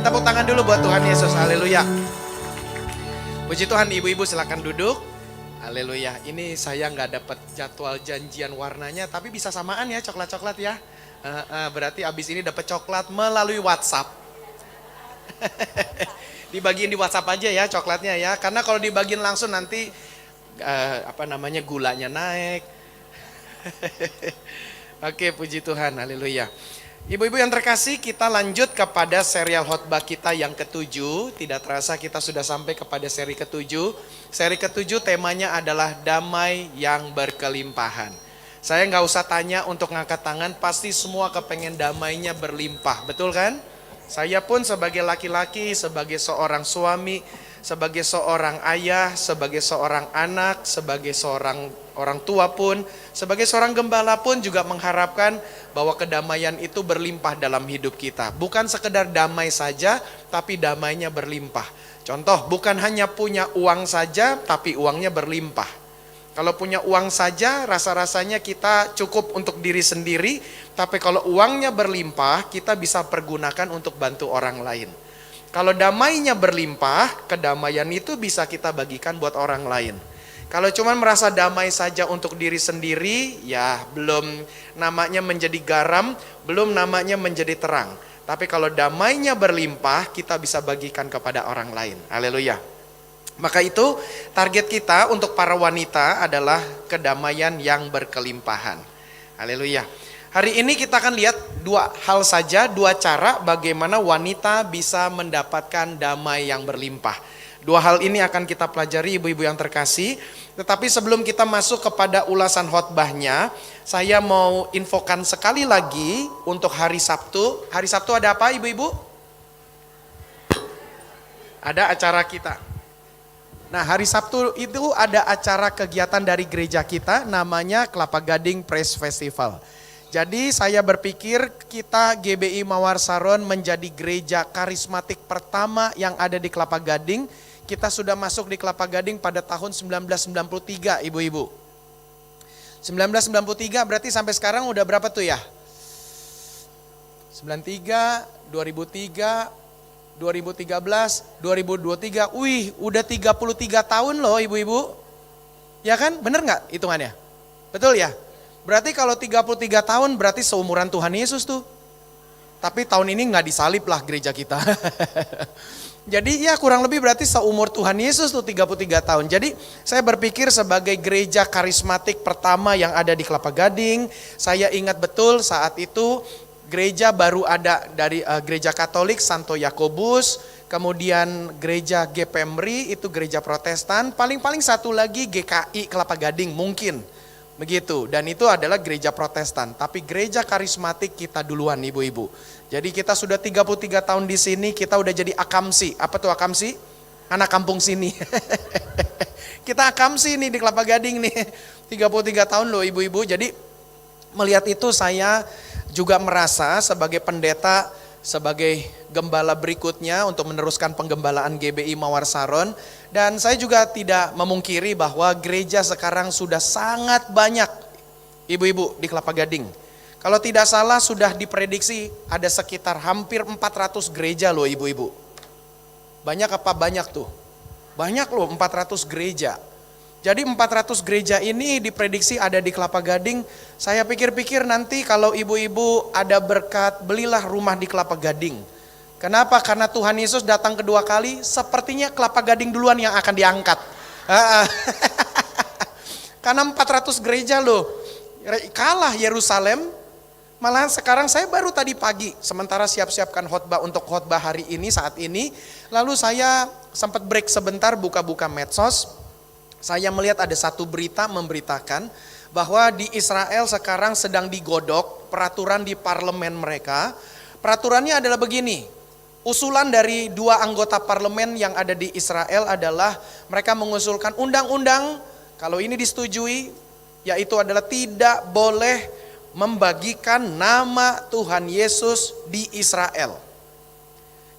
Tepuk tangan dulu buat Tuhan Yesus, haleluya. Puji Tuhan, ibu-ibu silakan duduk. Haleluya, ini saya nggak dapat jadwal janjian warnanya, tapi bisa samaan ya coklat-coklat ya. Berarti abis ini dapat coklat melalui WhatsApp. Dibagiin di WhatsApp aja ya coklatnya ya, karena kalau dibagiin langsung nanti gulanya naik. Oke, puji Tuhan, haleluya. Ibu-ibu yang terkasih, kita lanjut kepada serial khotbah kita yang ketujuh. Tidak terasa kita sudah sampai kepada seri ketujuh. Seri ketujuh temanya adalah damai yang berkelimpahan. Saya nggak usah tanya untuk ngangkat tangan, pasti semua kepengen damainya berlimpah, betul kan? Saya pun sebagai laki-laki, sebagai seorang suami, sebagai seorang ayah, sebagai seorang anak, sebagai seorang orang tua pun, sebagai seorang gembala pun juga mengharapkan bahwa kedamaian itu berlimpah dalam hidup kita. Bukan sekedar damai saja, tapi damainya berlimpah. Contoh, bukan hanya punya uang saja, tapi uangnya berlimpah. Kalau punya uang saja, rasa-rasanya kita cukup untuk diri sendiri, tapi kalau uangnya berlimpah, kita bisa pergunakan untuk bantu orang lain. Kalau damainya berlimpah, kedamaian itu bisa kita bagikan buat orang lain. Kalau cuma merasa damai saja untuk diri sendiri, ya belum namanya menjadi garam, belum namanya menjadi terang. Tapi kalau damainya berlimpah, kita bisa bagikan kepada orang lain. Haleluya. Maka itu target kita untuk para wanita adalah kedamaian yang berkelimpahan. Haleluya. Hari ini kita akan lihat dua hal saja, dua cara bagaimana wanita bisa mendapatkan damai yang berlimpah. Dua hal ini akan kita pelajari ibu-ibu yang terkasih. Tetapi sebelum kita masuk kepada ulasan khotbahnya, saya mau infokan sekali lagi untuk hari Sabtu. Hari Sabtu ada apa ibu-ibu? Ada acara kita. Nah, hari Sabtu itu ada acara kegiatan dari gereja kita, namanya Kelapa Gading Praise Festival. Jadi saya berpikir kita GBI Mawar Saron menjadi gereja karismatik pertama yang ada di Kelapa Gading. Kita sudah masuk di Kelapa Gading pada tahun 1993 ibu-ibu. 1993 berarti sampai sekarang udah berapa tuh ya? 93, 2003, 2013, 2023. Wih, udah 33 tahun loh ibu-ibu. Ya kan? Bener gak hitungannya? Betul ya? Berarti kalau 33 tahun berarti seumuran Tuhan Yesus tuh. Tapi tahun ini gak disalib lah gereja kita. Jadi ya kurang lebih berarti seumur Tuhan Yesus tuh 33 tahun. Jadi saya berpikir sebagai gereja karismatik pertama yang ada di Kelapa Gading. Saya ingat betul saat itu gereja baru ada dari gereja Katolik Santo Yakobus. Kemudian gereja GPMRI itu gereja Protestan. Paling-paling satu lagi GKI Kelapa Gading mungkin. Begitu, dan itu adalah gereja Protestan. Tapi gereja karismatik kita duluan ibu-ibu. Jadi kita sudah 33 tahun di sini, kita udah jadi akamsi. Apa tuh akamsi? Anak kampung sini. Kita akamsi nih di Kelapa Gading nih. 33 tahun loh ibu-ibu. Jadi melihat itu saya juga merasa sebagai pendeta, sebagai gembala berikutnya untuk meneruskan penggembalaan GBI Mawar Saron. Dan saya juga tidak memungkiri bahwa gereja sekarang sudah sangat banyak ibu-ibu di Kelapa Gading. Kalau tidak salah sudah diprediksi ada sekitar hampir 400 gereja loh ibu-ibu. Banyak apa banyak tuh? Banyak loh 400 gereja. Jadi 400 gereja ini diprediksi ada di Kelapa Gading. Saya pikir-pikir nanti kalau ibu-ibu ada berkat, belilah rumah di Kelapa Gading. Kenapa? Karena Tuhan Yesus datang kedua kali, sepertinya Kelapa Gading duluan yang akan diangkat. Karena 400 gereja loh, kalah Yerusalem. Malahan sekarang saya baru tadi pagi, sementara siap-siapkan khotbah untuk khotbah hari ini saat ini. Lalu saya sempat break sebentar buka-buka medsos. Saya melihat ada satu berita memberitakan bahwa di Israel sekarang sedang digodok peraturan di parlemen mereka. Peraturannya adalah begini. Usulan dari dua anggota parlemen yang ada di Israel adalah mereka mengusulkan undang-undang, kalau ini disetujui, yaitu adalah tidak boleh membagikan nama Tuhan Yesus di Israel.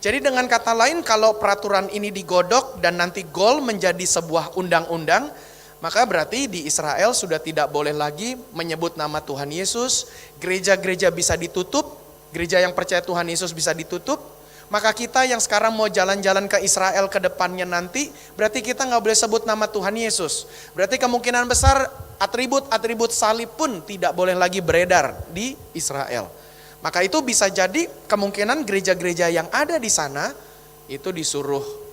Jadi dengan kata lain, kalau peraturan ini digodok dan nanti gol menjadi sebuah undang-undang, maka berarti di Israel sudah tidak boleh lagi menyebut nama Tuhan Yesus, gereja-gereja bisa ditutup, gereja yang percaya Tuhan Yesus bisa ditutup, Maka kita yang sekarang mau jalan-jalan ke Israel ke depannya nanti, berarti kita nggak boleh sebut nama Tuhan Yesus. Berarti kemungkinan besar atribut-atribut salib pun tidak boleh lagi beredar di Israel. Maka itu bisa jadi kemungkinan gereja-gereja yang ada di sana itu disuruh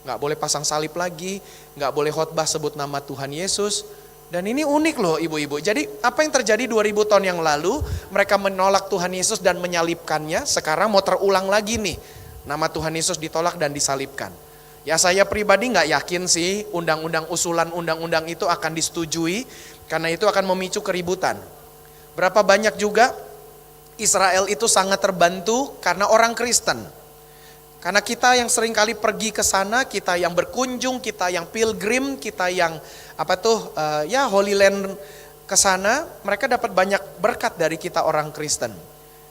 nggak boleh pasang salib lagi, nggak boleh khotbah sebut nama Tuhan Yesus. Dan ini unik loh ibu-ibu. Jadi apa yang terjadi 2000 tahun yang lalu, mereka menolak Tuhan Yesus dan menyalibkannya, sekarang mau terulang lagi nih. Nama Tuhan Yesus ditolak dan disalibkan. Ya saya pribadi nggak yakin sih usulan undang-undang itu akan disetujui, karena itu akan memicu keributan. Berapa banyak juga Israel itu sangat terbantu karena orang Kristen. Karena kita yang sering kali pergi ke sana, kita yang berkunjung, kita yang pilgrim, kita yang Holy Land ke sana, mereka dapat banyak berkat dari kita orang Kristen.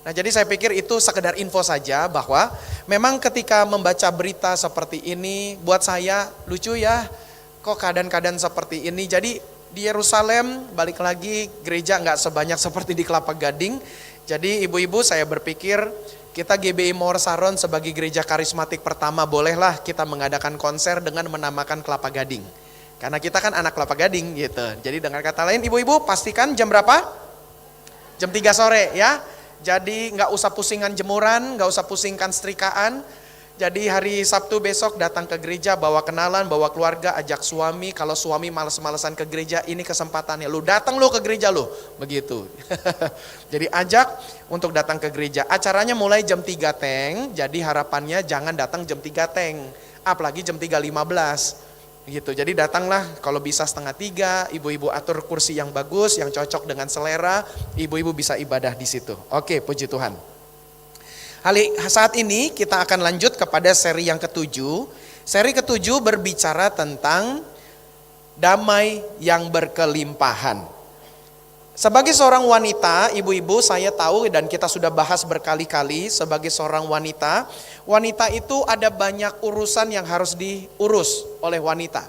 Nah, jadi saya pikir itu sekedar info saja bahwa memang ketika membaca berita seperti ini, buat saya lucu ya, kok keadaan-keadaan seperti ini. Jadi di Yerusalem, balik lagi gereja nggak sebanyak seperti di Kelapa Gading. Jadi ibu-ibu saya berpikir kita GBI Mawar Saron sebagai gereja karismatik pertama bolehlah kita mengadakan konser dengan menamakan Kelapa Gading. Karena kita kan anak Kelapa Gading gitu. Jadi dengan kata lain ibu-ibu pastikan jam berapa? Jam 3 sore ya. Jadi nggak usah pusingan jemuran, nggak usah pusingkan setrikaan. Jadi hari Sabtu besok datang ke gereja, bawa kenalan, bawa keluarga, ajak suami. Kalau suami males-malesan ke gereja, ini kesempatannya. Lu datang lu ke gereja lu, begitu. Jadi ajak untuk datang ke gereja. Acaranya mulai jam 3 teng, jadi harapannya jangan datang jam 3 teng. Apalagi jam 3.15. Gitu. Jadi datanglah kalau bisa setengah 3, ibu-ibu atur kursi yang bagus, yang cocok dengan selera, ibu-ibu bisa ibadah di situ. Oke, puji Tuhan. Saat ini kita akan lanjut kepada seri yang ke-7. Seri ke-7 berbicara tentang damai yang berkelimpahan. Sebagai seorang wanita, ibu-ibu saya tahu dan kita sudah bahas berkali-kali, sebagai seorang wanita, wanita itu ada banyak urusan yang harus diurus oleh wanita.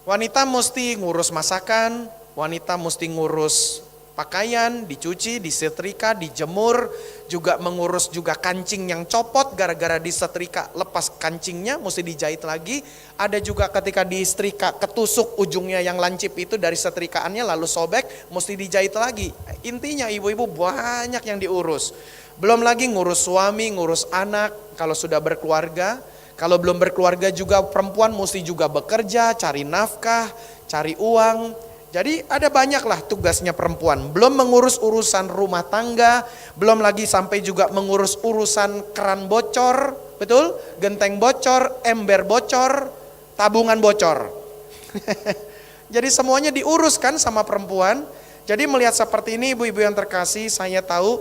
Wanita mesti ngurus masakan, wanita mesti ngurus pakaian, dicuci, disetrika, dijemur, juga mengurus juga kancing yang copot gara-gara disetrika, lepas kancingnya mesti dijahit lagi. Ada juga ketika disetrika ketusuk ujungnya yang lancip itu dari setrikaannya lalu sobek, mesti dijahit lagi. Intinya ibu-ibu banyak yang diurus. Belum lagi ngurus suami, ngurus anak kalau sudah berkeluarga. Kalau belum berkeluarga juga perempuan mesti juga bekerja, cari nafkah, cari uang. Jadi ada banyaklah tugasnya perempuan, belum mengurus urusan rumah tangga, belum lagi sampai juga mengurus urusan keran bocor, betul? Genteng bocor, ember bocor, tabungan bocor. Jadi semuanya diuruskan sama perempuan. Jadi melihat seperti ini ibu-ibu yang terkasih, saya tahu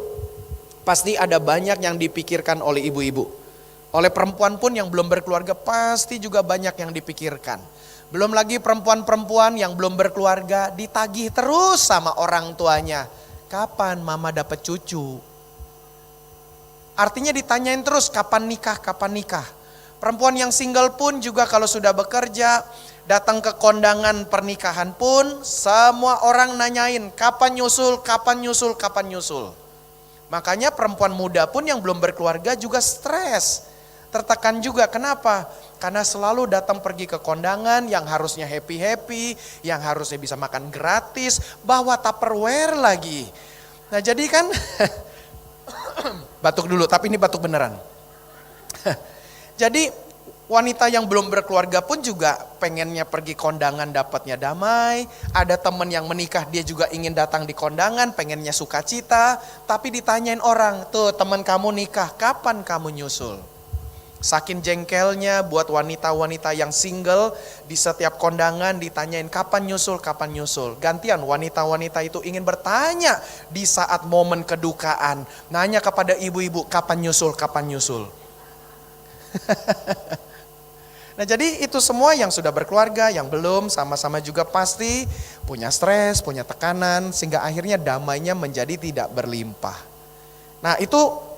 pasti ada banyak yang dipikirkan oleh ibu-ibu. Oleh perempuan pun yang belum berkeluarga pasti juga banyak yang dipikirkan. Belum lagi perempuan-perempuan yang belum berkeluarga ditagih terus sama orang tuanya. Kapan mama dapat cucu? Artinya ditanyain terus kapan nikah, kapan nikah. Perempuan yang single pun juga kalau sudah bekerja, datang ke kondangan pernikahan pun semua orang nanyain kapan nyusul, kapan nyusul, kapan nyusul. Makanya perempuan muda pun yang belum berkeluarga juga stres. Tertekan juga, kenapa? Karena selalu datang pergi ke kondangan yang harusnya happy-happy, yang harusnya bisa makan gratis, bawa Tupperware lagi. Nah jadi kan, batuk dulu, tapi ini batuk beneran. Jadi wanita yang belum berkeluarga pun juga pengennya pergi kondangan dapatnya damai. Ada teman yang menikah dia juga ingin datang di kondangan, pengennya sukacita. Tapi ditanyain orang, tuh teman kamu nikah, kapan kamu nyusul? Saking jengkelnya buat wanita-wanita yang single di setiap kondangan ditanyain kapan nyusul, kapan nyusul. Gantian wanita-wanita itu ingin bertanya di saat momen kedukaan. Nanya kepada ibu-ibu kapan nyusul, kapan nyusul. Nah jadi itu semua yang sudah berkeluarga, yang belum sama-sama juga pasti punya stres, punya tekanan. Sehingga akhirnya damainya menjadi tidak berlimpah. Nah itu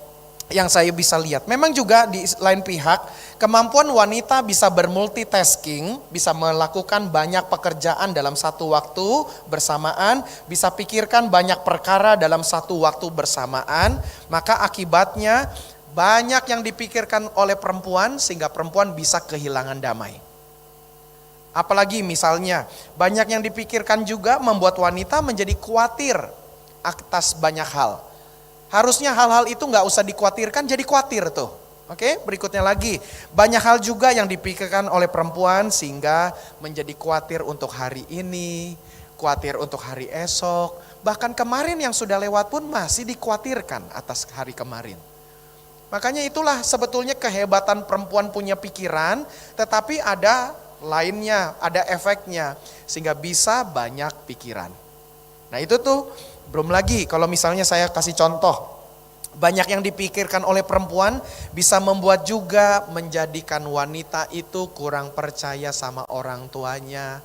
yang saya bisa lihat. Memang juga di lain pihak, kemampuan wanita bisa bermultitasking, bisa melakukan banyak pekerjaan dalam satu waktu bersamaan, bisa pikirkan banyak perkara dalam satu waktu bersamaan, maka akibatnya Banyak yang dipikirkan oleh perempuan sehingga perempuan bisa kehilangan damai. Apalagi misalnya banyak yang dipikirkan juga membuat wanita menjadi khawatir atas banyak hal. Harusnya hal-hal itu nggak usah dikhawatirkan, jadi khawatir tuh. Oke, berikutnya lagi. Banyak hal juga yang dipikirkan oleh perempuan sehingga menjadi khawatir untuk hari ini, khawatir untuk hari esok. Bahkan kemarin yang sudah lewat pun masih dikhawatirkan atas hari kemarin. Makanya itulah sebetulnya kehebatan perempuan punya pikiran, tetapi ada lainnya, ada efeknya, sehingga bisa banyak pikiran. Nah itu tuh, belum lagi kalau misalnya saya kasih contoh, banyak yang dipikirkan oleh perempuan bisa membuat juga menjadikan wanita itu kurang percaya sama orang tuanya.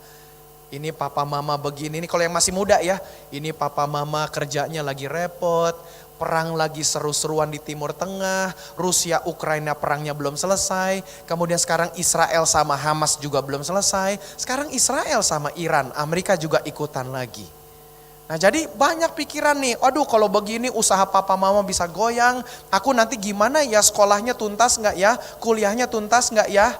Ini papa mama begini, ini kalau yang masih muda ya, ini papa mama kerjanya lagi repot, perang lagi seru-seruan di Timur Tengah, Rusia Ukraina perangnya belum selesai, kemudian sekarang Israel sama Hamas juga belum selesai, sekarang Israel sama Iran, Amerika juga ikutan lagi. Nah jadi banyak pikiran nih, aduh kalau begini usaha papa mama bisa goyang, aku nanti gimana ya, sekolahnya tuntas gak ya, kuliahnya tuntas gak ya.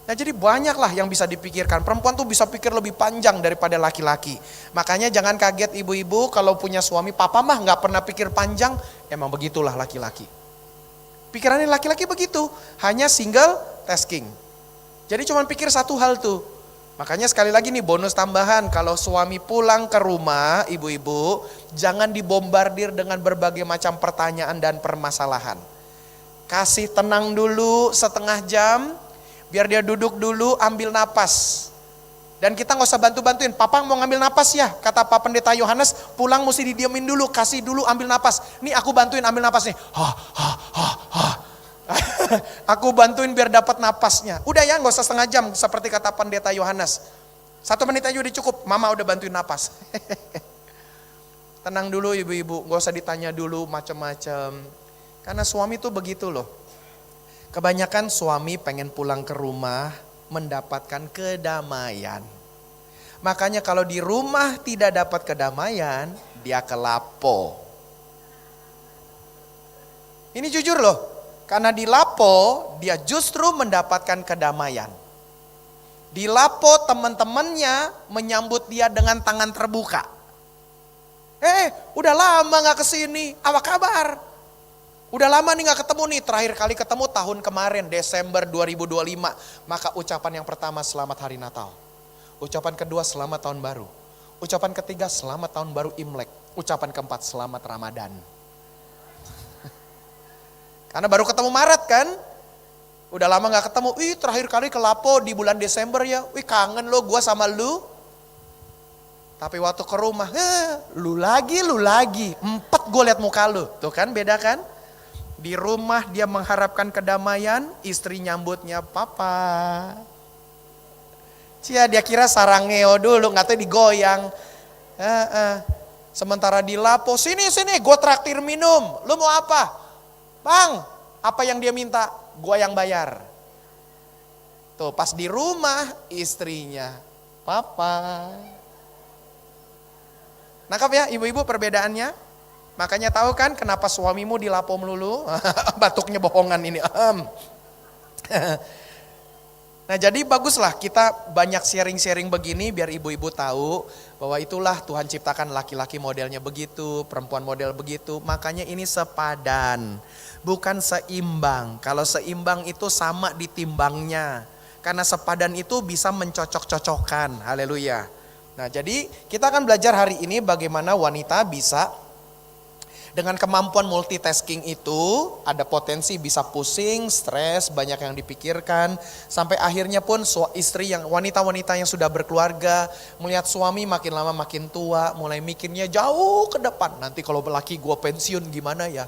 Nah jadi banyaklah yang bisa dipikirkan, perempuan tuh bisa pikir lebih panjang daripada laki-laki. Makanya jangan kaget ibu-ibu kalau punya suami, papa mah gak pernah pikir panjang, emang begitulah laki-laki. Pikirannya laki-laki begitu, hanya single tasking. Jadi cuma pikir satu hal tuh. Makanya sekali lagi nih bonus tambahan, kalau suami pulang ke rumah ibu-ibu, jangan dibombardir dengan berbagai macam pertanyaan dan permasalahan. Kasih tenang dulu setengah jam, biar dia duduk dulu ambil napas. Dan kita gak usah bantu-bantuin, papa mau ngambil napas ya, kata Pak Pendeta Yohanes, pulang mesti didiemin dulu, kasih dulu ambil napas. Nih aku bantuin ambil napas nih, aku bantuin biar dapat napasnya. Udah ya, gak usah setengah jam seperti kata Pendeta Yohanes. 1 menit aja udah cukup, mama udah bantuin napas. Tenang dulu ibu-ibu, gak usah ditanya dulu macam-macam. Karena suami tuh begitu loh. Kebanyakan suami pengen pulang ke rumah mendapatkan kedamaian. Makanya kalau di rumah tidak dapat kedamaian, dia ke lapo. Ini jujur loh. Karena di lapo dia justru mendapatkan kedamaian. Di lapo teman-temannya menyambut dia dengan tangan terbuka. Udah lama gak kesini, apa kabar? Udah lama nih gak ketemu nih, terakhir kali ketemu tahun kemarin Desember 2025. Maka ucapan yang pertama selamat hari Natal. Ucapan kedua selamat tahun baru. Ucapan ketiga selamat tahun baru Imlek. Ucapan keempat selamat Ramadan. Karena baru ketemu Maret kan. Udah lama gak ketemu, terakhir kali ke Lapo di bulan Desember ya. Kangen lo gua sama lu. Tapi waktu ke rumah, lu lagi. 4 gue liat muka lu. Tuh kan beda kan. Di rumah dia mengharapkan kedamaian, istri nyambutnya papa. Cia dia kira sarangeo dulu, nggak tahu digoyang. Sementara di Lapo, sini gue traktir minum, lu mau apa? Bang, apa yang dia minta, gue yang bayar. Tuh pas di rumah istrinya, papa. Nangkap ya ibu-ibu perbedaannya? Makanya tahu kan kenapa suamimu di Lapo melulu? Batuknya bohongan ini. Nah jadi baguslah kita banyak sharing-sharing begini biar ibu-ibu tahu bahwa itulah Tuhan ciptakan laki-laki modelnya begitu, perempuan model begitu. Makanya ini sepadan, bukan seimbang. Kalau seimbang itu sama ditimbangnya. Karena sepadan itu bisa mencocok-cocokkan. Haleluya. Nah jadi kita akan belajar hari ini bagaimana wanita bisa dengan kemampuan multitasking itu ada potensi bisa pusing, stres, banyak yang dipikirkan. Sampai akhirnya pun istri yang wanita-wanita yang sudah berkeluarga melihat suami makin lama makin tua, mulai mikirnya jauh ke depan. Nanti kalau laki gue pensiun gimana ya?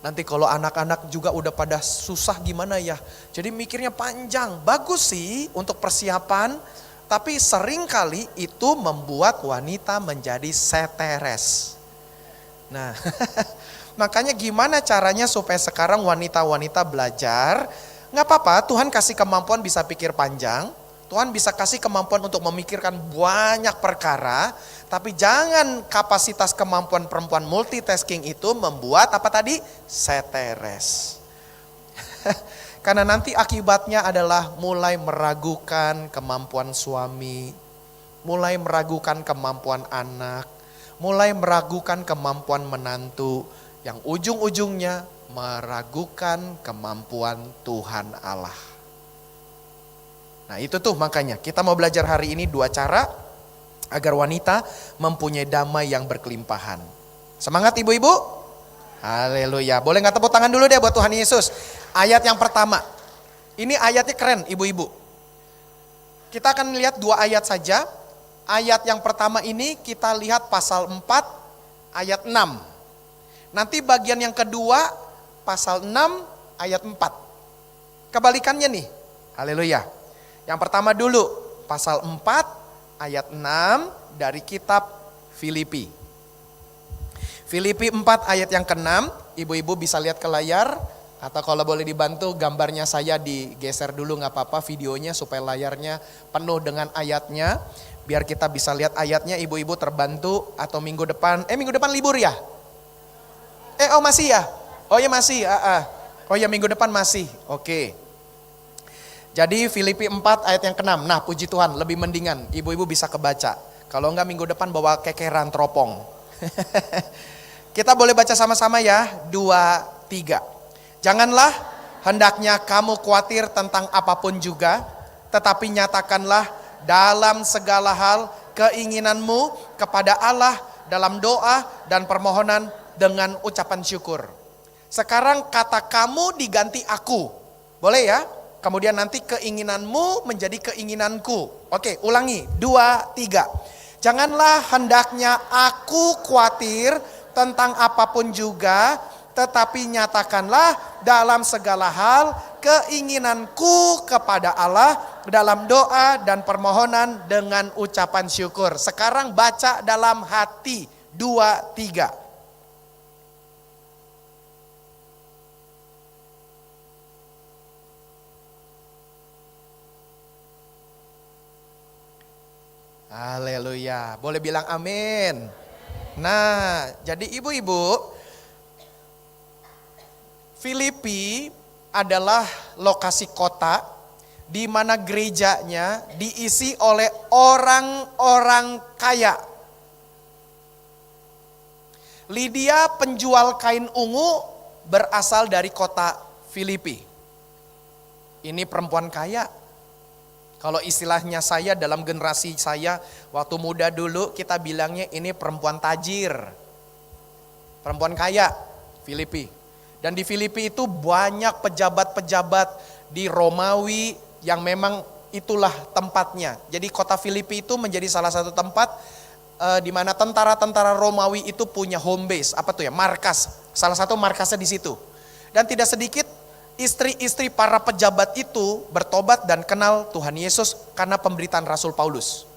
Nanti kalau anak-anak juga udah pada susah gimana ya? Jadi mikirnya panjang, bagus sih untuk persiapan. Tapi seringkali itu membuat wanita menjadi stres. Nah, makanya gimana caranya supaya sekarang wanita-wanita belajar, gak apa-apa Tuhan kasih kemampuan bisa pikir panjang, Tuhan bisa kasih kemampuan untuk memikirkan banyak perkara, Tapi jangan kapasitas kemampuan perempuan multitasking itu membuat apa tadi? Stres. Karena nanti akibatnya adalah mulai meragukan kemampuan suami, mulai meragukan kemampuan anak, mulai meragukan kemampuan menantu, yang ujung-ujungnya meragukan kemampuan Tuhan Allah. Nah itu tuh makanya kita mau belajar hari ini 2 cara agar wanita mempunyai damai yang berkelimpahan. Semangat ibu-ibu? Haleluya. Boleh gak tepuk tangan dulu deh buat Tuhan Yesus. Ayat yang pertama. Ini ayatnya keren ibu-ibu. Kita akan lihat 2 ayat saja. Ayat yang pertama ini kita lihat pasal 4 ayat 6. Nanti bagian yang kedua pasal 6 ayat 4. Kebalikannya nih. Haleluya. Yang pertama dulu pasal 4 ayat 6 dari kitab Filipi. Filipi 4 ayat yang ke-6, ibu-ibu bisa lihat ke layar. Atau kalau boleh dibantu gambarnya saya digeser dulu gak apa-apa videonya supaya layarnya penuh dengan ayatnya. Biar kita bisa lihat ayatnya, ibu-ibu terbantu. Atau minggu depan libur ya? Oh masih ya? Oh ya masih, Oh ya minggu depan masih, oke. Jadi Filipi 4 ayat yang ke-6. Nah puji Tuhan lebih mendingan ibu-ibu bisa kebaca. Kalau enggak minggu depan bawa kekeran teropong. Kita boleh baca sama-sama ya. 2, 3. Janganlah hendaknya kamu khawatir tentang apapun juga. Tetapi nyatakanlah dalam segala hal keinginanmu kepada Allah dalam doa dan permohonan dengan ucapan syukur. Sekarang kata kamu diganti aku. Boleh ya? Kemudian nanti keinginanmu menjadi keinginanku. Oke, ulangi. 2, 3. Janganlah hendaknya aku khawatir tentang apapun juga, tetapi nyatakanlah dalam segala hal keinginanku kepada Allah dalam doa dan permohonan dengan ucapan syukur. Sekarang baca dalam hati. 2, 3. Haleluya, boleh bilang amin. Nah, jadi ibu-ibu, Filipi adalah lokasi kota di mana gerejanya diisi oleh orang-orang kaya. Lydia penjual kain ungu berasal dari kota Filipi. Ini perempuan kaya. Kalau istilahnya saya dalam generasi saya waktu muda dulu kita bilangnya ini perempuan tajir. Perempuan kaya, Filipi. Dan di Filipi itu banyak pejabat-pejabat di Romawi yang memang itulah tempatnya. Jadi kota Filipi itu menjadi salah satu tempat di mana tentara-tentara Romawi itu punya home base, markas. Salah satu markasnya di situ. Dan tidak sedikit istri-istri para pejabat itu bertobat dan kenal Tuhan Yesus karena pemberitaan Rasul Paulus.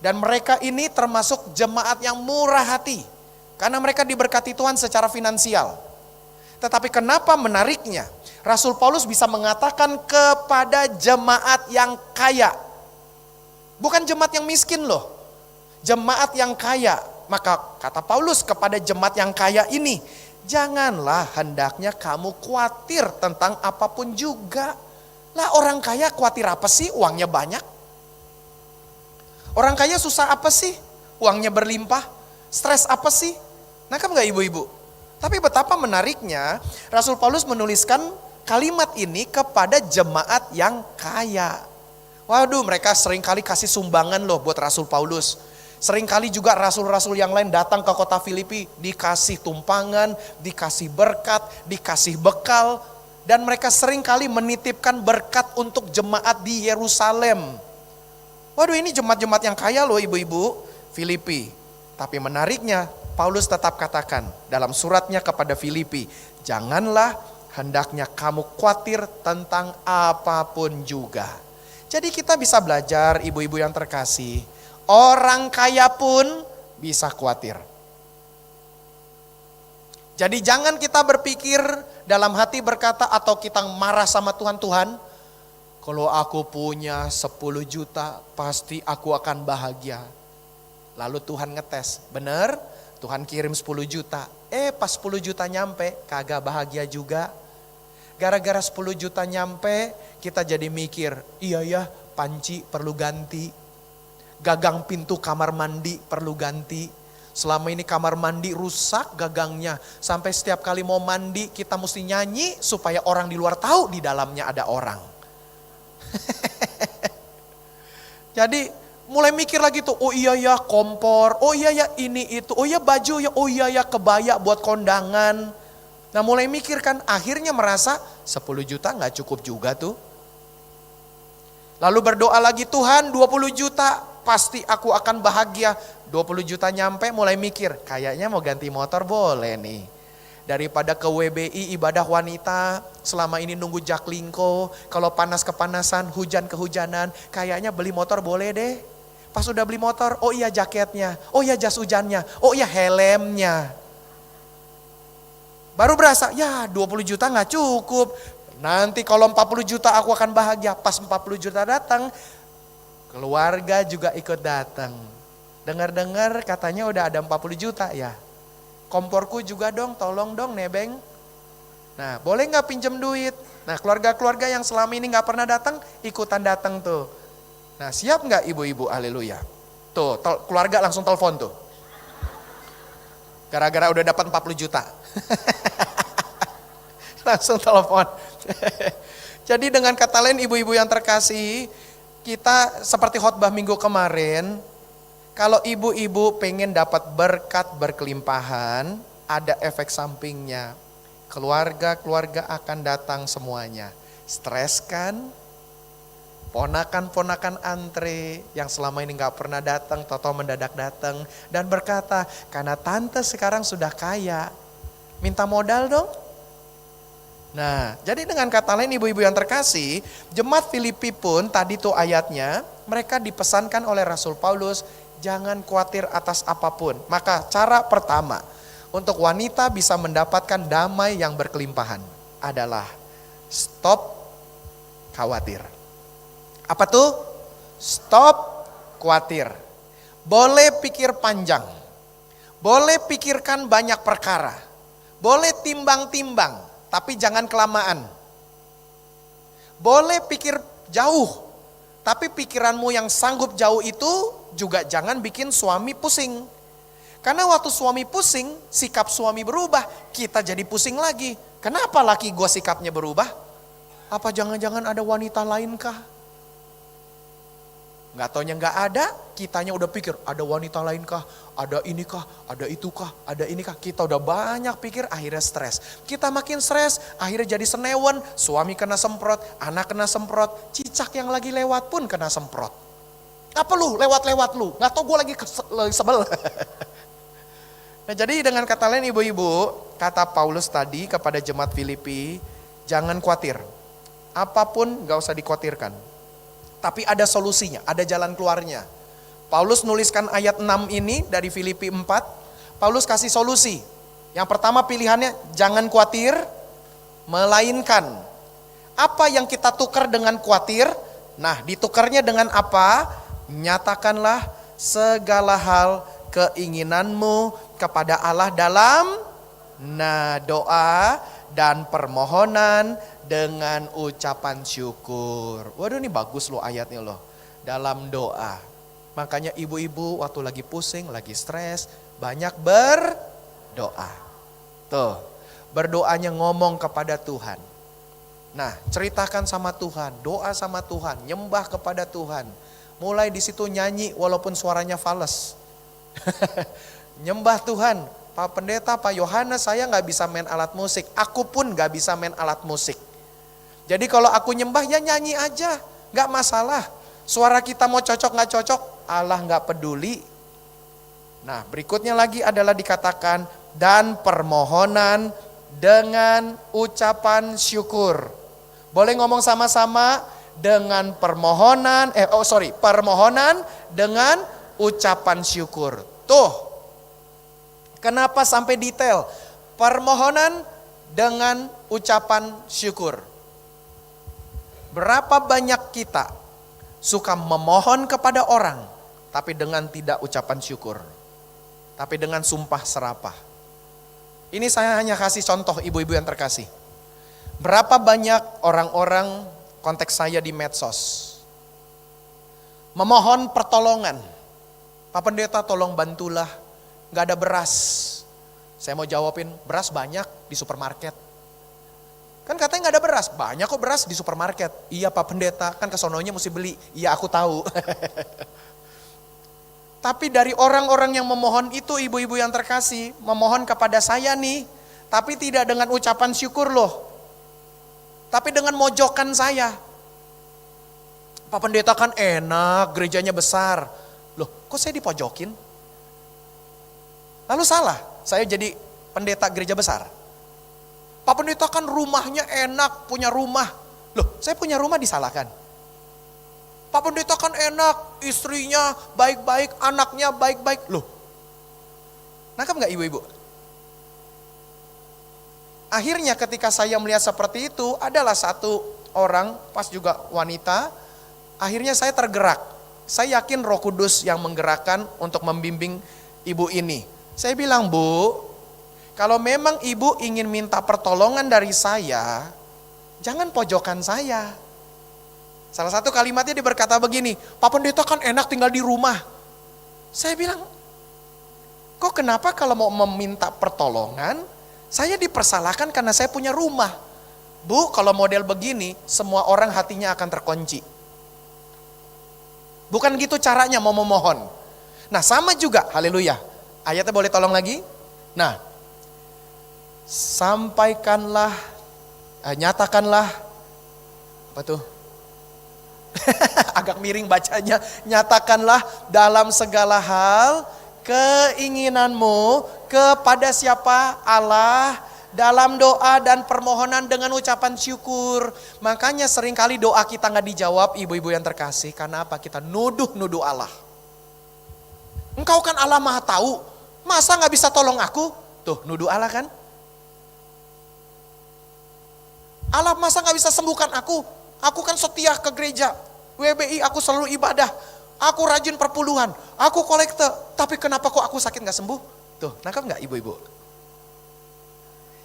Dan mereka ini termasuk jemaat yang murah hati karena mereka diberkati Tuhan secara finansial. Tetapi kenapa menariknya Rasul Paulus bisa mengatakan kepada jemaat yang kaya, bukan jemaat yang miskin loh, jemaat yang kaya. Maka kata Paulus kepada jemaat yang kaya ini, janganlah hendaknya kamu khawatir tentang apapun juga. Lah orang kaya khawatir apa sih? Uangnya banyak. Orang kaya susah apa sih? Uangnya berlimpah. Stres apa sih? Nangkep gak ibu-ibu? Tapi betapa menariknya Rasul Paulus menuliskan kalimat ini kepada jemaat yang kaya. Waduh, mereka seringkali kasih sumbangan loh buat Rasul Paulus. Seringkali juga rasul-rasul yang lain datang ke kota Filipi, dikasih tumpangan, dikasih berkat, dikasih bekal. Dan mereka seringkali menitipkan berkat untuk jemaat di Yerusalem. Waduh, ini jemaat-jemaat yang kaya loh ibu-ibu Filipi. Tapi menariknya Paulus tetap katakan dalam suratnya kepada Filipi, janganlah hendaknya kamu khawatir tentang apapun juga. Jadi kita bisa belajar ibu-ibu yang terkasih, orang kaya pun bisa khawatir. Jadi jangan kita berpikir dalam hati berkata atau kita marah sama Tuhan, Tuhan, kalau aku punya 10 juta pasti aku akan bahagia. Lalu Tuhan ngetes, bener? Tuhan kirim 10 juta. Pas 10 juta nyampe, kagak bahagia juga. Gara-gara 10 juta nyampe, kita jadi mikir, iya ya panci perlu ganti. Gagang pintu kamar mandi perlu ganti. Selama ini kamar mandi rusak gagangnya. Sampai setiap kali mau mandi kita mesti nyanyi supaya orang di luar tahu di dalamnya ada orang. Jadi mulai mikir lagi tuh, oh iya ya kompor, oh iya ya ini itu, oh iya baju ya, oh iya ya kebaya buat kondangan. Nah mulai mikir kan, akhirnya merasa 10 juta gak cukup juga tuh. Lalu berdoa lagi, Tuhan 20 juta pasti aku akan bahagia. 20 juta nyampe mulai mikir, kayaknya mau ganti motor boleh nih. Daripada ke WBI ibadah wanita, selama ini nunggu jaklingko, kalau panas kepanasan, hujan kehujanan, kayaknya beli motor boleh deh. Pas udah beli motor, oh iya jaketnya, oh iya jas hujannya, oh iya helmnya. Baru berasa, ya 20 juta gak cukup. Nanti kalau 40 juta aku akan bahagia. Pas 40 juta datang, keluarga juga ikut datang. Dengar-dengar katanya udah ada 40 juta ya. Komporku juga dong, tolong dong nebeng. Nah boleh gak pinjem duit? Nah keluarga-keluarga yang selama ini gak pernah datang, ikutan datang tuh. Nah siap gak ibu-ibu? Haleluya. Tuh keluarga langsung telepon tuh. Gara-gara udah dapat 40 juta. Langsung telepon. Jadi dengan kata lain ibu-ibu yang terkasih, kita seperti khotbah minggu kemarin, kalau ibu-ibu pengen dapat berkat berkelimpahan, ada efek sampingnya. Keluarga-keluarga akan datang semuanya. Stres kan? Ponakan-ponakan antre yang selama ini gak pernah datang, toto mendadak datang dan berkata, karena tante sekarang sudah kaya, minta modal dong. Nah, jadi dengan kata lain ibu-ibu yang terkasih, jemaat Filipi pun tadi tuh ayatnya, mereka dipesankan oleh Rasul Paulus, jangan khawatir atas apapun. Maka cara pertama untuk wanita bisa mendapatkan damai yang berkelimpahan adalah stop khawatir. Apa tuh? Stop khawatir. Boleh pikir panjang. Boleh pikirkan banyak perkara. Boleh timbang-timbang, tapi jangan kelamaan. Boleh pikir jauh, tapi pikiranmu yang sanggup jauh itu juga jangan bikin suami pusing. Karena waktu suami pusing, sikap suami berubah, kita jadi pusing lagi. Kenapa laki gue sikapnya berubah? Apa jangan-jangan ada wanita lain kah? Nggak taunya nggak ada, kitanya udah pikir ada wanita lain kah, ada ini kah, ada itu kah, ada ini kah. Kita udah banyak pikir, akhirnya stres. Kita makin stres, akhirnya jadi senewan, suami kena semprot, anak kena semprot, cicak yang lagi lewat pun kena semprot. Apa lu, lewat-lewat lu, nggak tau gue lagi sebel. Nah jadi dengan kata lain ibu-ibu, kata Paulus tadi kepada jemaat Filipi, jangan khawatir, apapun gak usah dikhawatirkan. Tapi ada solusinya, ada jalan keluarnya. Paulus nuliskan ayat 6 ini dari Filipi 4. Paulus kasih solusi. Yang pertama pilihannya jangan khawatir, melainkan. Apa yang kita tukar dengan khawatir? Nah ditukarnya dengan apa? Nyatakanlah segala hal keinginanmu kepada Allah dalam doa dan permohonan dengan ucapan syukur. Waduh ini bagus loh ayatnya loh. Dalam doa. Makanya ibu-ibu waktu lagi pusing, lagi stres, banyak berdoa. Tuh, berdoanya ngomong kepada Tuhan. Nah, ceritakan sama Tuhan, doa sama Tuhan, nyembah kepada Tuhan. Mulai di situ nyanyi walaupun suaranya fales. Nyembah Tuhan. Pak Pendeta, Pak Yohanes, saya gak bisa main alat musik. Aku pun gak bisa main alat musik. Jadi kalau aku nyembah ya nyanyi aja, gak masalah. Suara kita mau cocok gak cocok, Allah gak peduli. Nah berikutnya lagi adalah dikatakan, dan permohonan dengan ucapan syukur. Boleh ngomong sama-sama, dengan permohonan, permohonan dengan ucapan syukur. Tuh, kenapa sampai detail? Permohonan dengan ucapan syukur. Berapa banyak kita suka memohon kepada orang, tapi dengan tidak ucapan syukur. Tapi dengan sumpah serapah. Ini saya hanya kasih contoh ibu-ibu yang terkasih. Berapa banyak orang-orang konteks saya di medsos memohon pertolongan. Pak Pendeta tolong bantulah, gak ada beras. Saya mau jawabin, beras banyak di supermarket. Kan katanya gak ada beras, banyak kok beras di supermarket. Iya Pak Pendeta, kan kesononya mesti beli. Iya aku tahu. Tapi dari orang-orang yang memohon itu, ibu-ibu yang terkasih, memohon kepada saya nih, tapi tidak dengan ucapan syukur loh. Tapi dengan mojokan saya. Pak Pendeta kan enak, gerejanya besar. Loh, kok saya dipojokin? Lalu salah, saya jadi pendeta gereja besar. Pak Pendeta kan rumahnya enak, punya rumah. Loh, saya punya rumah disalahkan. Pak Pendeta kan enak, istrinya baik-baik, anaknya baik-baik. Loh, nangkap gak ibu-ibu? Akhirnya ketika saya melihat seperti itu, adalah satu orang, pas juga wanita, akhirnya saya tergerak. Saya yakin Roh Kudus yang menggerakkan untuk membimbing ibu ini. Saya bilang, Bu, kalau memang ibu ingin minta pertolongan dari saya, jangan pojokan saya. Salah satu kalimatnya dia berkata begini, Pak Pendeta kan enak tinggal di rumah. Saya bilang, kok kenapa kalau mau meminta pertolongan, saya dipersalahkan karena saya punya rumah. Bu, kalau model begini, semua orang hatinya akan terkunci. Bukan gitu caranya mau memohon. Nah sama juga, haleluya. Ayatnya boleh tolong lagi? Nah, sampaikanlah, nyatakanlah, apa tuh? Agak miring bacanya. Nyatakanlah dalam segala hal keinginanmu kepada siapa? Allah, dalam doa dan permohonan dengan ucapan syukur. Makanya seringkali doa kita gak dijawab, ibu-ibu yang terkasih. Karena apa? Kita nuduh-nuduh Allah. Engkau kan Allah Maha tahu, masa gak bisa tolong aku? Tuh, nuduh Allah kan? Allah masa gak bisa sembuhkan aku? Aku kan setia ke gereja, WBI aku selalu ibadah. Aku rajin perpuluhan, aku kolekte. Tapi kenapa kok aku sakit gak sembuh? Tuh, nangkap gak ibu-ibu?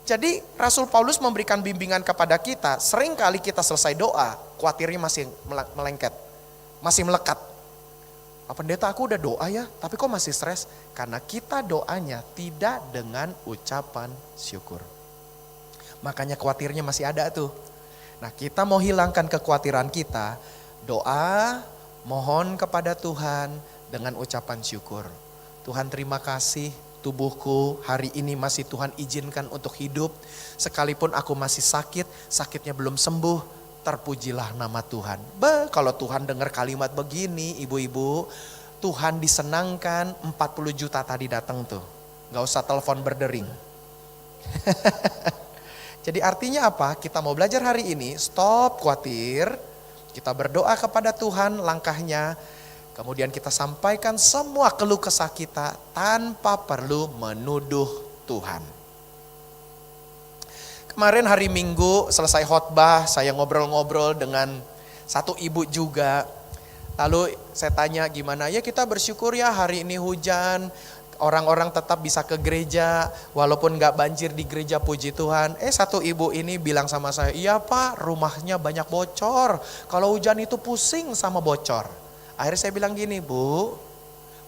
Jadi Rasul Paulus memberikan bimbingan kepada kita, seringkali kita selesai doa, khawatirnya masih melengket, masih melekat. Pak Pendeta aku udah doa ya, tapi kok masih stres? Karena kita doanya tidak dengan ucapan syukur. Makanya khawatirnya masih ada tuh. Nah kita mau hilangkan kekhawatiran kita, doa, mohon kepada Tuhan dengan ucapan syukur. Tuhan terima kasih. Tubuhku hari ini masih Tuhan izinkan untuk hidup. Sekalipun aku masih sakit, sakitnya belum sembuh, terpujilah nama Tuhan. Kalau Tuhan dengar kalimat begini, ibu-ibu, Tuhan disenangkan. 40 juta tadi datang tuh. Gak usah telepon berdering. Jadi artinya apa? Kita mau belajar hari ini, stop khawatir. Kita berdoa kepada Tuhan langkahnya. Kemudian kita sampaikan semua keluh kesah kita tanpa perlu menuduh Tuhan. Kemarin hari Minggu selesai khotbah, saya ngobrol-ngobrol dengan satu ibu juga. Lalu saya tanya gimana, ya kita bersyukur ya hari ini hujan, orang-orang tetap bisa ke gereja, walaupun gak banjir di gereja, puji Tuhan. Satu ibu ini bilang sama saya, iya Pak rumahnya banyak bocor, kalau hujan itu pusing sama bocor. Akhirnya saya bilang gini, Bu,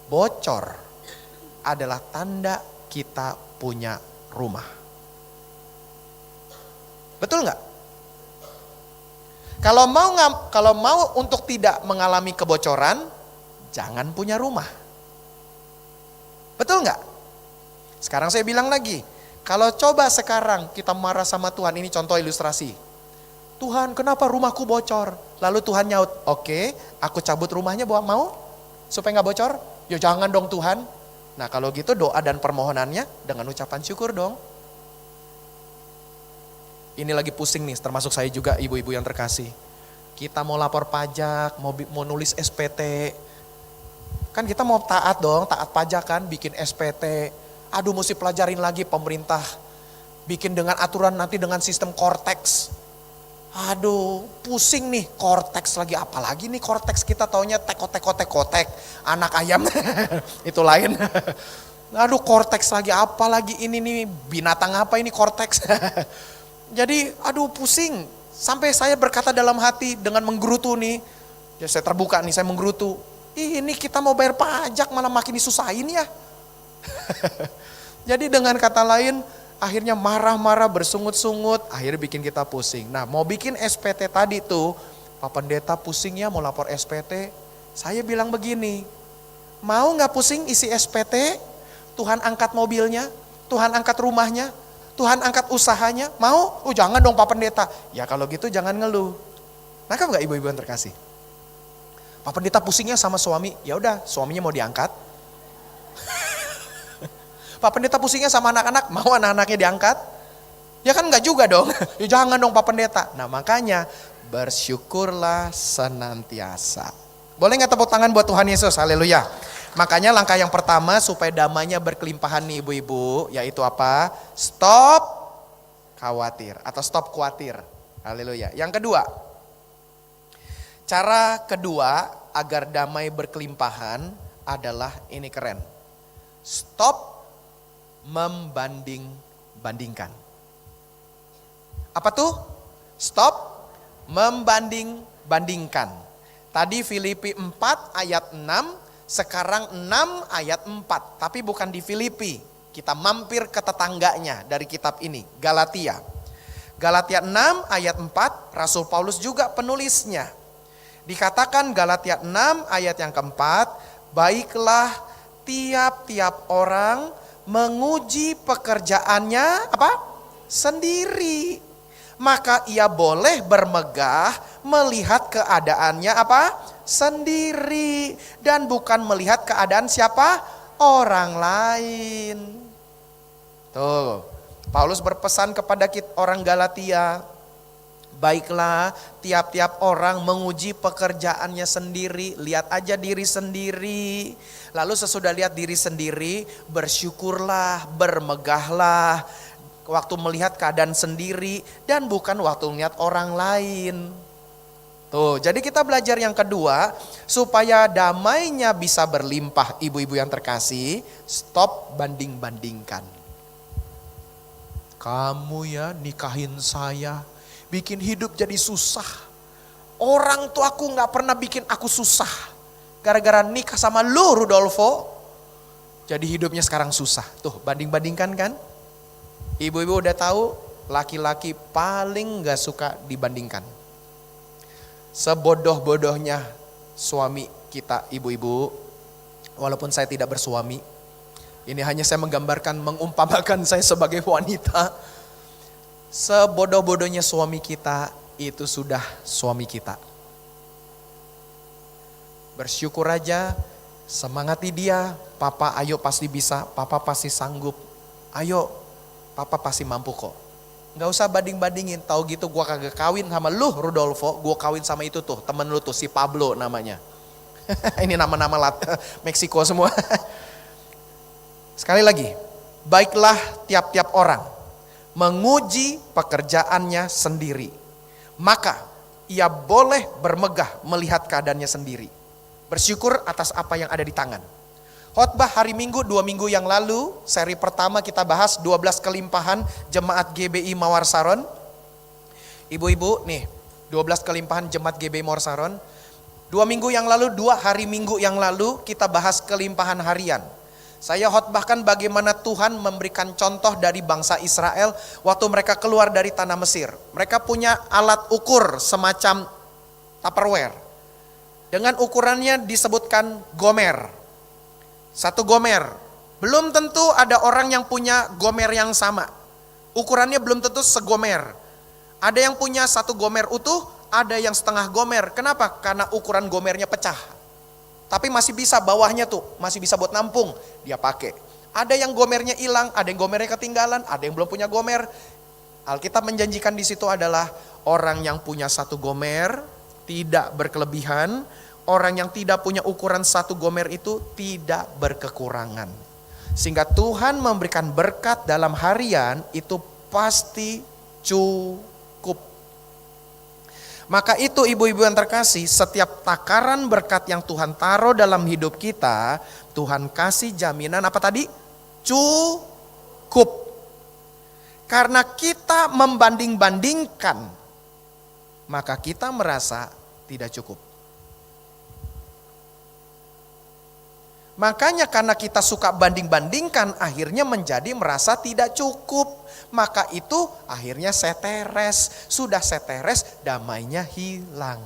bocor adalah tanda kita punya rumah. Betul nggak? Kalau mau untuk tidak mengalami kebocoran, jangan punya rumah. Betul nggak? Sekarang saya bilang lagi, kalau coba sekarang kita marah sama Tuhan, ini contoh ilustrasi. Tuhan kenapa rumahku bocor? Lalu Tuhan nyaut, oke, aku cabut rumahnya mau? Supaya gak bocor? Ya jangan dong Tuhan. Nah kalau gitu doa dan permohonannya dengan ucapan syukur dong. Ini lagi pusing nih, termasuk saya juga ibu-ibu yang terkasih. Kita mau lapor pajak, mau nulis SPT. Kan kita mau taat dong, taat pajak kan, bikin SPT. Aduh mesti pelajarin lagi pemerintah. Bikin dengan aturan nanti dengan sistem Cortex. Aduh, pusing nih, korteks lagi, apalagi nih korteks, kita taunya tekotek, anak ayam, itu lain. Aduh, korteks lagi, apalagi ini nih, binatang apa ini korteks. Jadi, aduh pusing, sampai saya berkata dalam hati dengan menggerutu nih, ya saya terbuka nih, saya menggerutu, ini kita mau bayar pajak malah makin disusahin ya. Jadi dengan kata lain, akhirnya marah-marah, bersungut-sungut, akhirnya bikin kita pusing. Nah, mau bikin SPT tadi tuh, Pak Pendeta pusingnya mau lapor SPT. Saya bilang begini, mau gak pusing isi SPT? Tuhan angkat mobilnya, Tuhan angkat rumahnya, Tuhan angkat usahanya, mau? Oh jangan dong Pak Pendeta. Ya kalau gitu jangan ngeluh. Nangkap gak ibu-ibu yang terkasih? Pak Pendeta pusingnya sama suami, ya udah suaminya mau diangkat. Pak Pendeta pusingnya sama anak-anak, mau anak-anaknya diangkat? Ya kan enggak juga dong. Ya jangan dong Pak Pendeta. Nah makanya bersyukurlah senantiasa. Boleh gak tepuk tangan buat Tuhan Yesus? Haleluya. Makanya langkah yang pertama supaya damainya berkelimpahan nih ibu-ibu, yaitu apa? Stop khawatir atau stop khawatir. Haleluya. Yang kedua, cara kedua agar damai berkelimpahan adalah ini keren. Stop membanding-bandingkan. Apa tuh? Stop membanding-bandingkan. Tadi Filipi 4 ayat 6, sekarang 6 ayat 4. Tapi bukan di Filipi, kita mampir ke tetangganya dari kitab ini, Galatia. Galatia 6 ayat 4, Rasul Paulus juga penulisnya. Dikatakan Galatia 6 ayat yang keempat, baiklah tiap-tiap orang menguji pekerjaannya apa? Sendiri. Maka ia boleh bermegah melihat keadaannya apa? Sendiri. Dan bukan melihat keadaan siapa? Orang lain. Tuh, Paulus berpesan kepada kita, orang Galatia, baiklah tiap-tiap orang menguji pekerjaannya sendiri, lihat aja diri sendiri. Lalu sesudah lihat diri sendiri, bersyukurlah, bermegahlah waktu melihat keadaan sendiri dan bukan waktu melihat orang lain. Tuh, jadi kita belajar yang kedua, supaya damainya bisa berlimpah ibu-ibu yang terkasih, stop banding-bandingkan. Kamu ya nikahin saya, bikin hidup jadi susah. Orang tuaku gak pernah bikin aku susah. Gara-gara nikah sama lu Rudolfo, jadi hidupnya sekarang susah. Tuh banding-bandingkan kan. Ibu-ibu udah tahu laki-laki paling gak suka dibandingkan. Sebodoh-bodohnya suami kita ibu-ibu, walaupun saya tidak bersuami, ini hanya saya menggambarkan, mengumpamakan saya sebagai wanita. Sebodoh-bodohnya suami kita, itu sudah suami kita. Bersyukur aja, semangati dia, papa ayo pasti bisa, papa pasti sanggup. Ayo, papa pasti mampu kok. Gak usah banding-bandingin, tahu gitu gua kagak kawin sama lu Rudolfo, gua kawin sama itu tuh, temen lu tuh si Pablo namanya. Ini nama-nama Meksiko semua. Sekali lagi, baiklah tiap-tiap orang menguji pekerjaannya sendiri. Maka ia boleh bermegah melihat keadaannya sendiri. Bersyukur atas apa yang ada di tangan. Khotbah hari Minggu 2 minggu yang lalu, seri pertama kita bahas 12 kelimpahan jemaat GBI Mawar Saron. Ibu-ibu nih, 12 kelimpahan jemaat GBI Mawar Saron. 2 minggu yang lalu, 2 hari Minggu yang lalu kita bahas kelimpahan harian. Saya khotbahkan bagaimana Tuhan memberikan contoh dari bangsa Israel waktu mereka keluar dari tanah Mesir. Mereka punya alat ukur semacam Tupperware. Dengan ukurannya disebutkan gomer. 1 gomer. Belum tentu ada orang yang punya gomer yang sama. Ukurannya belum tentu segomer. Ada yang punya 1 gomer utuh, ada yang setengah gomer. Kenapa? Karena ukuran gomernya pecah. Tapi masih bisa bawahnya tuh, masih bisa buat nampung, dia pakai. Ada yang gomernya hilang, ada yang gomernya ketinggalan, ada yang belum punya gomer. Alkitab menjanjikan di situ adalah orang yang punya 1 gomer tidak berkelebihan, orang yang tidak punya ukuran 1 gomer itu tidak berkekurangan. Sehingga Tuhan memberikan berkat dalam harian itu pasti cukup. Maka itu ibu-ibu yang terkasih, setiap takaran berkat yang Tuhan taruh dalam hidup kita, Tuhan kasih jaminan apa tadi? Cukup. Karena kita membanding-bandingkan, maka kita merasa tidak cukup. Makanya karena kita suka banding-bandingkan, akhirnya menjadi merasa tidak cukup. Maka itu akhirnya seteres. Sudah seteres, damainya hilang.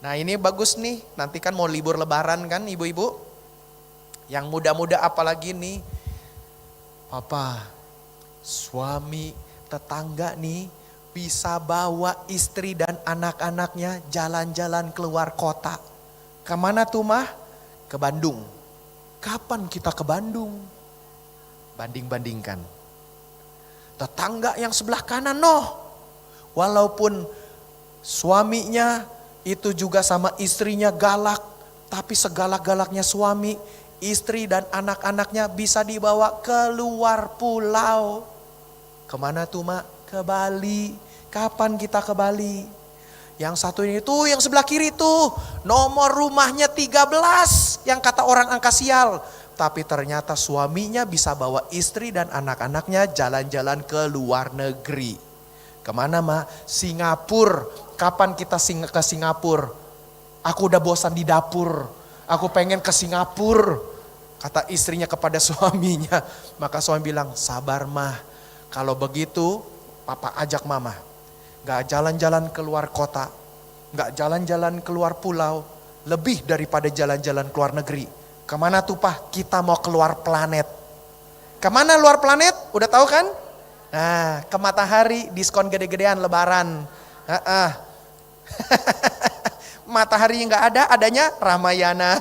Nah ini bagus nih, nanti kan mau libur lebaran kan ibu-ibu. Yang muda-muda apalagi nih. Papa, suami, tetangga nih bisa bawa istri dan anak-anaknya jalan-jalan keluar kota. Kemana tuh mah? Ke Bandung. Kapan kita ke Bandung? Banding-bandingkan. Tetangga yang sebelah kanan walaupun suaminya itu juga sama istrinya galak, tapi segalak-galaknya suami, istri dan anak-anaknya bisa dibawa keluar pulau. Kemana tuh mak? Ke Bali. Kapan kita ke Bali? Yang satu ini tuh, yang sebelah kiri tuh, nomor rumahnya 13, yang kata orang angka sial. Tapi ternyata suaminya bisa bawa istri dan anak-anaknya jalan-jalan ke luar negeri. Kemana mah? Singapura. Kapan kita ke Singapura? Aku udah bosan di dapur, aku pengen ke Singapura. Kata istrinya kepada suaminya. Maka suami bilang, sabar mah, kalau begitu papa ajak mama. Gak jalan-jalan keluar kota, gak jalan-jalan keluar pulau, lebih daripada jalan-jalan keluar negeri. Kemana tuh Pak? Kita mau keluar planet. Kemana luar planet? Udah tahu kan? Nah, ke matahari, diskon gede-gedean lebaran. Matahari gak ada, adanya Ramayana.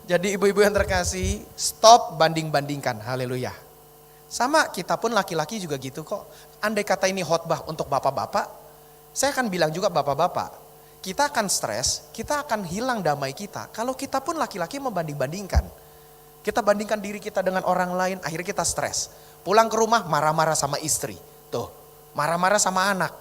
Jadi ibu-ibu yang terkasih, stop banding-bandingkan, haleluya. Sama kita pun laki-laki juga gitu kok. Andai kata ini khotbah untuk bapak-bapak, saya akan bilang juga bapak-bapak, kita akan stres, kita akan hilang damai kita. Kalau kita pun laki-laki membanding-bandingkan. Kita bandingkan diri kita dengan orang lain, akhirnya kita stres. Pulang ke rumah marah-marah sama istri. Tuh, marah-marah sama anak.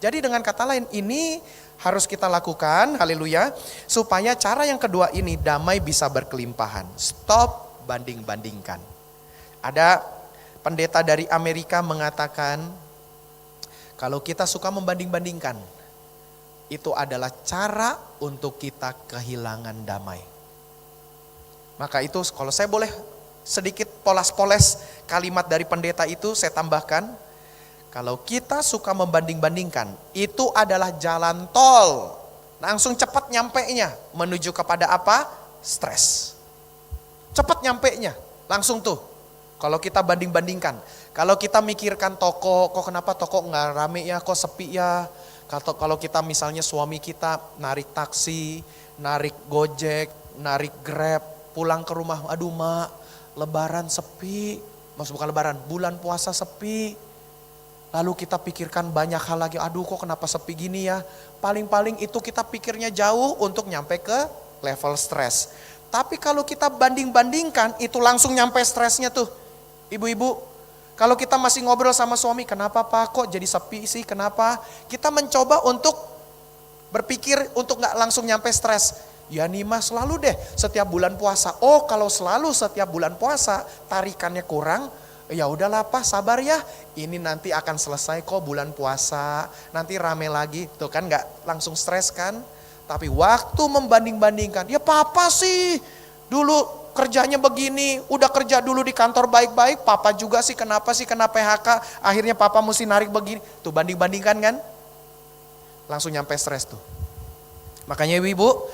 Jadi dengan kata lain, ini harus kita lakukan, haleluya. Supaya cara yang kedua ini damai bisa berkelimpahan. Stop banding-bandingkan. Ada pendeta dari Amerika mengatakan, kalau kita suka membanding-bandingkan, itu adalah cara untuk kita kehilangan damai. Maka itu kalau saya boleh sedikit poles-poles kalimat dari pendeta itu saya tambahkan, kalau kita suka membanding-bandingkan, itu adalah jalan tol. Langsung cepat nyampenya menuju kepada apa? Stres. Cepat nyampenya, langsung tuh. Kalau kita banding-bandingkan, kalau kita mikirkan toko, kok kenapa toko nggak rame ya, kok sepi ya. Kalau kita misalnya suami kita narik taksi, narik gojek, narik grab, pulang ke rumah, aduh mak, lebaran sepi, maksud bukan lebaran, bulan puasa sepi. Lalu kita pikirkan banyak hal lagi, aduh kok kenapa sepi gini ya. Paling-paling itu kita pikirnya jauh untuk nyampe ke level stres. Tapi kalau kita banding-bandingkan, itu langsung nyampe stresnya tuh. Ibu-ibu, kalau kita masih ngobrol sama suami, kenapa Pak kok jadi sepi sih, kenapa? Kita mencoba untuk berpikir untuk gak langsung nyampe stres. Ya nih mas, selalu deh setiap bulan puasa. Oh kalau selalu setiap bulan puasa tarikannya kurang, ya udahlah Pak sabar ya. Ini nanti akan selesai kok bulan puasa, nanti rame lagi. Tuh kan gak langsung stres kan? Tapi waktu membanding-bandingkan, ya papa sih dulu kerjanya begini, udah kerja dulu di kantor baik-baik, papa juga sih kena PHK, akhirnya papa mesti narik begini. Tuh banding-bandingkan kan? Langsung nyampe stres tuh. Makanya ibu,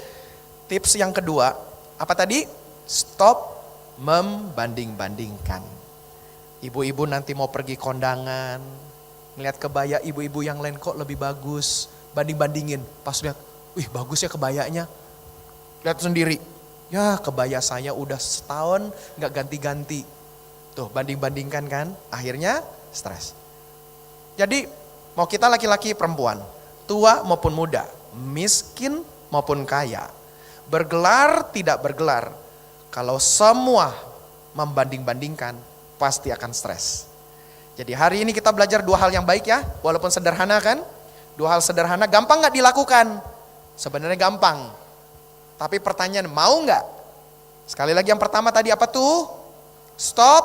tips yang kedua, apa tadi? Stop membanding-bandingkan. Ibu-ibu nanti mau pergi kondangan, ngeliat kebaya ibu-ibu yang lain kok lebih bagus, banding-bandingin. Pas lihat, wih bagus ya kebayanya. Lihat sendiri, ya kebaya saya udah setahun gak ganti-ganti. Tuh banding-bandingkan kan, akhirnya stres. Jadi mau kita laki-laki perempuan, tua maupun muda, miskin maupun kaya, bergelar tidak bergelar, kalau semua membanding-bandingkan pasti akan stres. Jadi hari ini kita belajar 2 hal yang baik ya, walaupun sederhana kan. 2 hal sederhana, gampang gak dilakukan? Sebenarnya gampang. Tapi pertanyaan, mau gak? Sekali lagi yang pertama tadi apa tuh? Stop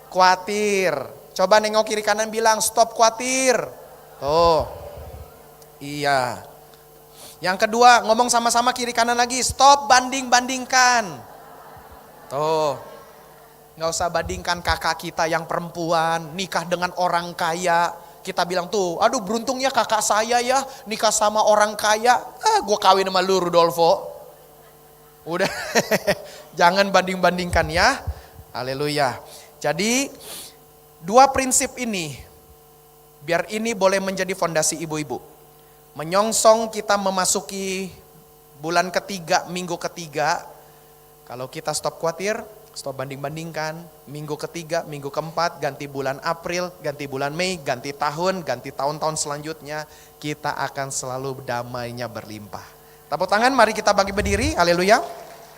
khawatir. Coba nengok kiri kanan bilang stop khawatir. Tuh. Iya. Yang kedua, ngomong sama-sama kiri kanan lagi, stop banding-bandingkan. Tuh. Gak usah bandingkan kakak kita yang perempuan nikah dengan orang kaya. Kita bilang tuh, aduh beruntungnya kakak saya ya nikah sama orang kaya. Gue kawin sama lu Rudolfo. Udah, jangan banding-bandingkan ya. Haleluya. Jadi 2 prinsip ini, biar ini boleh menjadi fondasi ibu-ibu. Menyongsong kita memasuki bulan ketiga, minggu ketiga. Kalau kita stop khawatir, stop banding-bandingkan, minggu ketiga, minggu keempat, ganti bulan April, ganti bulan Mei, ganti tahun-tahun selanjutnya, kita akan selalu damainya berlimpah. Tepuk tangan, mari kita bangkit berdiri, haleluya.